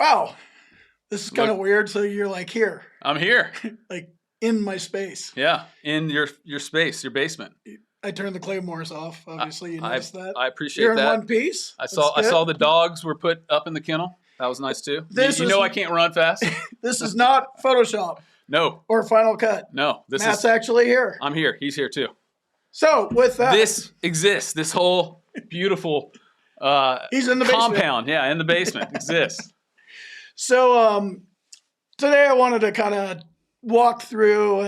wow, this is kind of weird. So you're like here, I'm here. like in my space. Yeah, in your space, your basement. I turned the claymores off. Obviously, you noticed that. I appreciate You're that. in one piece. I saw the dogs were put up in the kennel. That was nice too. You know I can't run fast. This is not Photoshop. No. Or Final Cut. No. Matt's actually here. I'm here. He's here too. So with that, this exists. This whole beautiful he's in the compound. Yeah, in the basement exists. So today I wanted to kind of walk through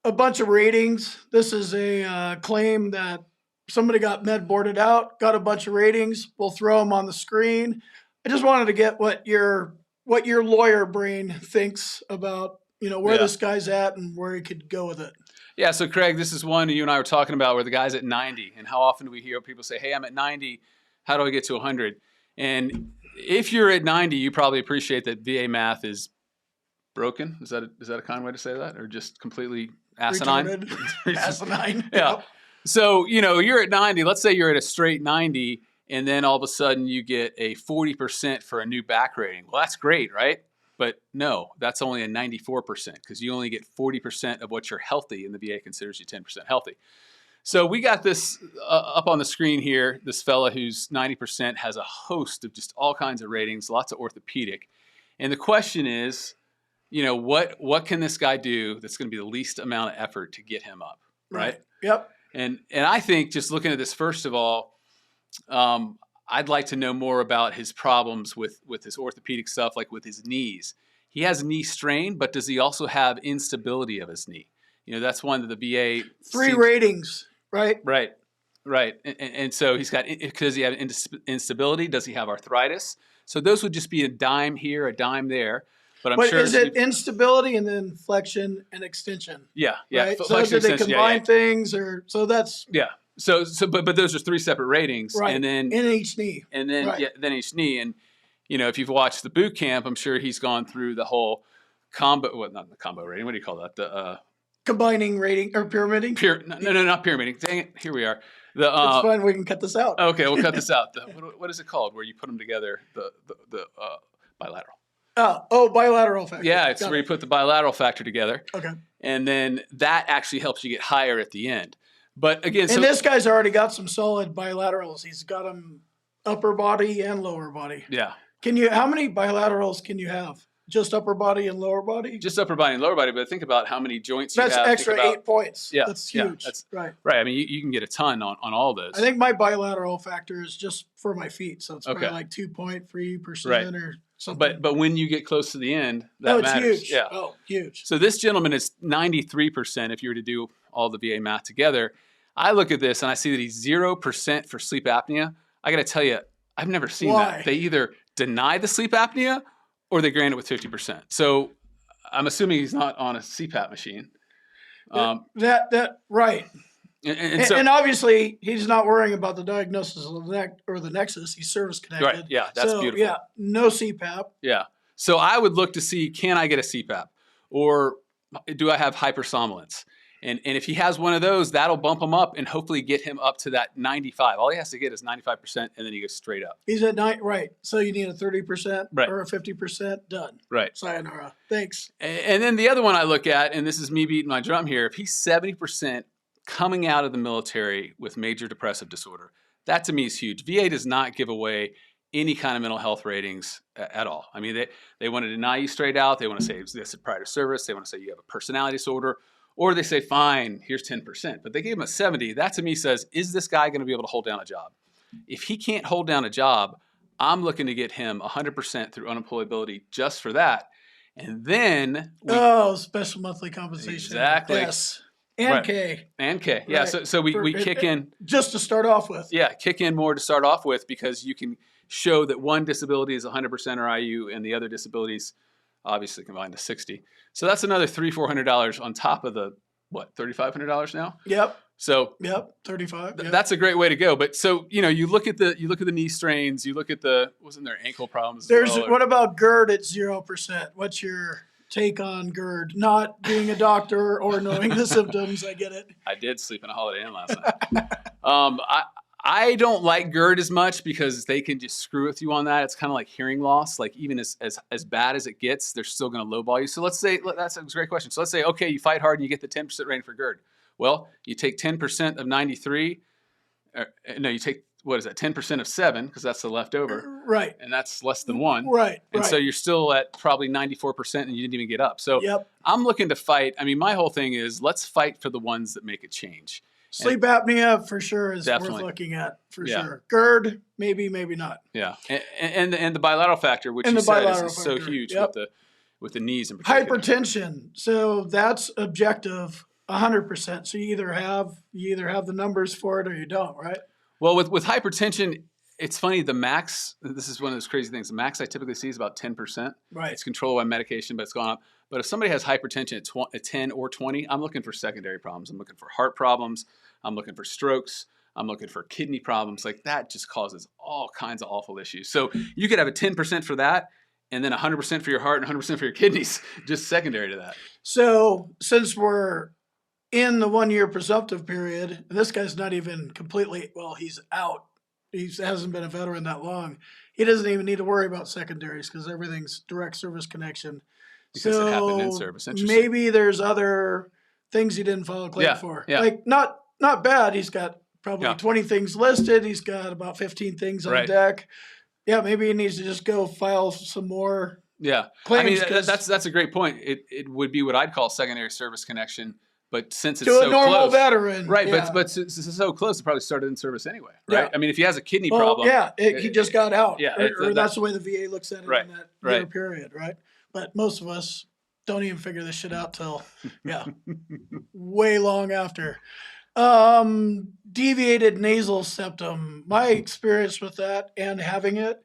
a bunch of ratings. This is a claim that somebody got med boarded out, got a bunch of ratings. We'll throw them on the screen. I just wanted to get what your lawyer brain thinks about, where this guy's at and where he could go with it. Yeah, so Craig, this is one you and I were talking about where the guy's at 90. And how often do we hear people say, hey, I'm at 90. How do I get to 100? And if you're at 90, you probably appreciate that VA math is broken. Is that a kind way to say that? Or just completely asinine? Asinine. Yeah. Yep. So, you're at 90. Let's say you're at a straight 90, and then all of a sudden you get a 40% for a new back rating. Well, that's great, right? But no, that's only a 94% because you only get 40% of what you're healthy, and the VA considers you 10% healthy. So we got this up on the screen here. This fella who's 90% has a host of just all kinds of ratings, lots of orthopedic. And the question is, what can this guy do that's going to be the least amount of effort to get him up, right? Yep. And I think just looking at this, first of all, I'd like to know more about his problems with his orthopedic stuff, like with his knees. He has knee strain, but does he also have instability of his knee? That's one that the VA... Three ratings, right? Right. And so he's got, does he have instability? Does he have arthritis? So those would just be a dime here, a dime there. But I'm sure... is it instability and then flexion and extension? Yeah. Right? So do they combine things or... So that's... Yeah. So, but those are three separate ratings, right? And then in each knee, and then right. Then each knee, and if you've watched the boot camp, I'm sure he's gone through the whole combo. What, not the combo rating? What do you call that? The combining rating or pyramiding? No, not pyramiding. Dang it! Here we are. It's fine. We can cut this out. Okay, we'll cut this out. What is it called? Where you put them together? The bilateral. Oh, bilateral factor. Yeah, it's where you put the bilateral factor together. Okay. And then that actually helps you get higher at the end. But again, and this guy's already got some solid bilaterals. He's got them upper body and lower body. Yeah. How many bilaterals can you have? Just upper body and lower body? Just upper body and lower body, but think about how many joints you have. That's extra 8 points. Yeah. That's huge. Right. I mean, you can get a ton on all those. I think my bilateral factor is just for my feet. So it's probably like 2.3% or something. But when you get close to the end, that matters. Huge. Yeah. Oh, huge. So this gentleman is 93% if you were to do all the VA math together. I look at this and I see that he's 0% for sleep apnea. I got to tell you, I've never seen that. They either deny the sleep apnea or they grant it with 50%. So I'm assuming he's not on a CPAP machine. Right. So, and obviously he's not worrying about the diagnosis of the neck or the nexus. He's service connected. Right. Yeah, that's beautiful. Yeah, no CPAP. Yeah. So I would look to see, can I get a CPAP? Or do I have hypersomnolence? And if he has one of those, that'll bump him up and hopefully get him up to that 95. All he has to get is 95%, and then he goes straight up. He's at 9, right. So you need a 30% or a 50%, done. Right. Sayonara. Thanks. And then the other one I look at, and this is me beating my drum here, if he's 70% coming out of the military with major depressive disorder, that to me is huge. VA does not give away any kind of mental health ratings at all. I mean, they want to deny you straight out. They want to say this is prior to service. They want to say you have a personality disorder. Or they say, fine, here's 10%. But they gave him a 70. That to me says, is this guy going to be able to hold down a job? If he can't hold down a job, I'm looking to get him 100% through unemployability just for that. And then... special monthly compensation. Exactly. Yes. And K. And K. Yeah, right. so we kick in... Just to start off with. Yeah, kick in more to start off with because you can show that one disability is 100% or IU and the other disabilities obviously combined to 60. So that's another $300-400 on top of the, $3,500 now? Yep. So 35. That's a great way to go. But so, you look at the knee strains, you look at wasn't there ankle problems? What about GERD at 0%? What's your take on GERD? Not being a doctor or knowing the symptoms, I get it. I did sleep in a Holiday Inn last night. I don't like GERD as much because they can just screw with you on that. It's kind of like hearing loss. Like even as bad as it gets, they're still going to lowball you. So let's say, that's a great question. So let's say, okay, you fight hard and you get the 10% rating for GERD. Well, you take 10% of 93. No, you take, what is that? 10% of 7, because that's the leftover. Right. And that's less than 1. Right. And so you're still at probably 94% and you didn't even get up. So Yep. I'm looking to fight. I mean, my whole thing is let's fight for the ones that make a change. Sleep apnea for sure is Definitely. worth looking at for Yeah. sure. GERD, maybe not. Yeah, and the bilateral factor, which And you the said bilateral is so factor, huge yep. with the knees in particular. Hypertension. So that's objective 100%. So you either have the numbers for it or you don't, right? Well, with hypertension, it's funny. The max. This is one of those crazy things. The max I typically see is about 10%. Right. It's controlled by medication, but it's gone up. But if somebody has hypertension at 10 or 20, I'm looking for secondary problems. I'm looking for heart problems. I'm looking for strokes. I'm looking for kidney problems. Like that just causes all kinds of awful issues. So you could have a 10% for that, and then 100% for your heart and 100% for your kidneys, just secondary to that. So since we're in the 1-year presumptive period, and this guy's not even completely, well, he's out. He hasn't been a veteran that long. He doesn't even need to worry about secondaries because everything's direct service connection. Because so it happened in service. Interesting. Maybe there's other things he didn't file a claim for. Yeah. Like not bad. He's got probably 20 things listed. He's got about 15 things on deck. Yeah, maybe he needs to just go file some more. Yeah, claims. I mean that's a great point. It would be what I'd call secondary service connection, but since it's to so a normal close, veteran, right? Yeah. But since it's so close, it probably started in service anyway, right? Yeah. I mean, if he has a kidney Well, problem, yeah, he just got out. Yeah, or that's the way the VA looks at it Right, in that right. year period, right? But most of us don't even figure this shit out till way long after. Deviated nasal septum. My experience with that and having it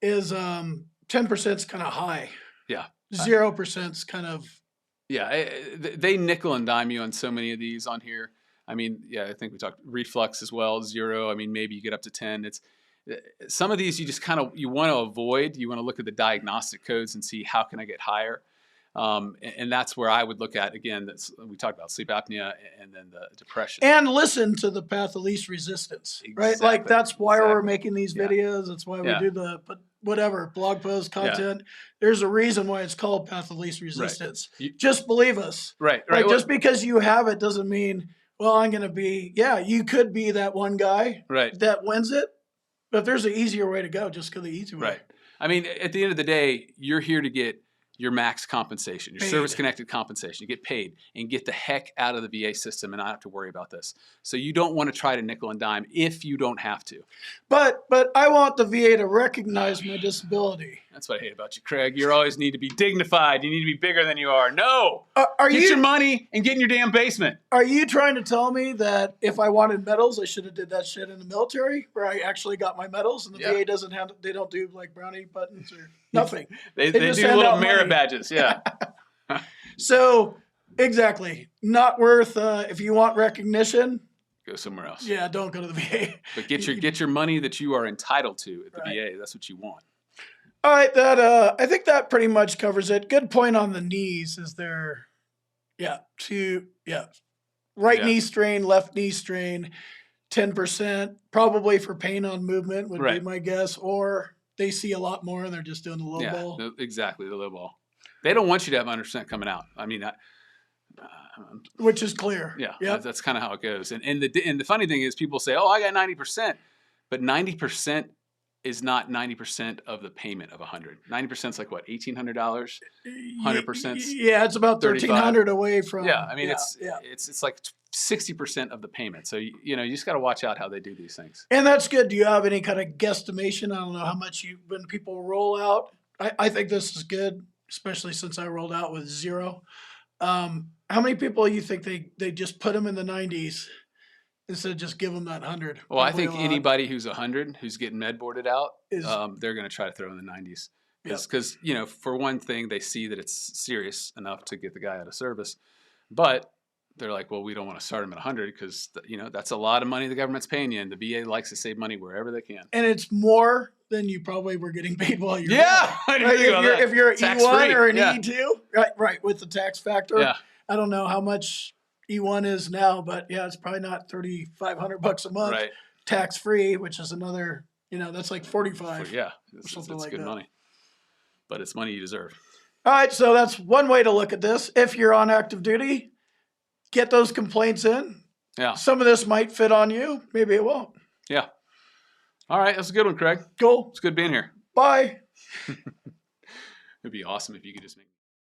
is 10% is kind of high. Yeah. 0% is kind of. Yeah, they nickel and dime you on so many of these on here. I mean, yeah, I think we talked reflux as well, 0. I mean, maybe you get up to 10. It's some of these you just kind of you want to avoid. You want to look at the diagnostic codes and see how can I get higher. And that's where I would look at, again, we talked about sleep apnea and then the depression. And listen to the path of least resistance, right? Exactly. Like that's why we're making these videos. That's why we do whatever, blog post content. There's a reason why it's called path of least resistance. Right. Just believe us. Right. Like just because you have it doesn't mean, well, I'm going to be, you could be that one guy that wins it. But there's an easier way to go, just go the easy way. Right. I mean, at the end of the day, you're here to get your max compensation, your service-connected compensation. You get paid and get the heck out of the VA system and not have to worry about this. So you don't want to try to nickel and dime if you don't have to. But I want the VA to recognize my disability. That's what I hate about you, Craig. You always need to be dignified. You need to be bigger than you are. No! Get your money and get in your damn basement. Are you trying to tell me that if I wanted medals, I should have did that shit in the military where I actually got my medals and the VA doesn't have, they don't do like brownie buttons or nothing. they do little merit badges, So, exactly. Not worth, if you want recognition, go somewhere else. Yeah, don't go to the VA. But get your money that you are entitled to at the VA. That's what you want. All right, I think that pretty much covers it. Good point on the knees. Is there, right knee strain, left knee strain, 10%, probably for pain on movement would be my guess, or they see a lot more and they're just doing the low ball. Exactly, the low ball. They don't want you to have 100% coming out. I mean, which is clear. Yeah, that's kind of how it goes. And the funny thing is, people say, "Oh, I got 90%," but 90% is not 90% of the payment of 100. 90% is like what, $1,800? 100%. Yeah, it's about $1,300 away from. Yeah, I mean it's like 60% of the payment. So you just got to watch out how they do these things. And that's good. Do you have any kind of guesstimation? I don't know how much when people roll out. I think this is good, especially since I rolled out with 0. How many people do you think they just put them in the 90s instead of just give them that 100? Well, I think anybody who's 100 who's getting med boarded out, they're going to try to throw in the 90s because for one thing, they see that it's serious enough to get the guy out of service, but they're like, well, we don't want to start him at 100 because that's a lot of money the government's paying you, and the VA likes to save money wherever they can. And it's more than you probably were getting paid while you're if you're an E1 or an Yeah. E2, right, with the tax factor. Yeah. I don't know how much E1 is now, but it's probably not $3,500 a month. Right. tax-free, which is another, that's like 45. Yeah, it's something like good that. money, but it's money you deserve. All right, so that's one way to look at this. If you're on active duty, get those complaints in. Yeah. Some of this might fit on you. Maybe it won't. Yeah. All right, that's a good one, Craig. Cool. It's good being here. Bye. It'd be awesome if you could just make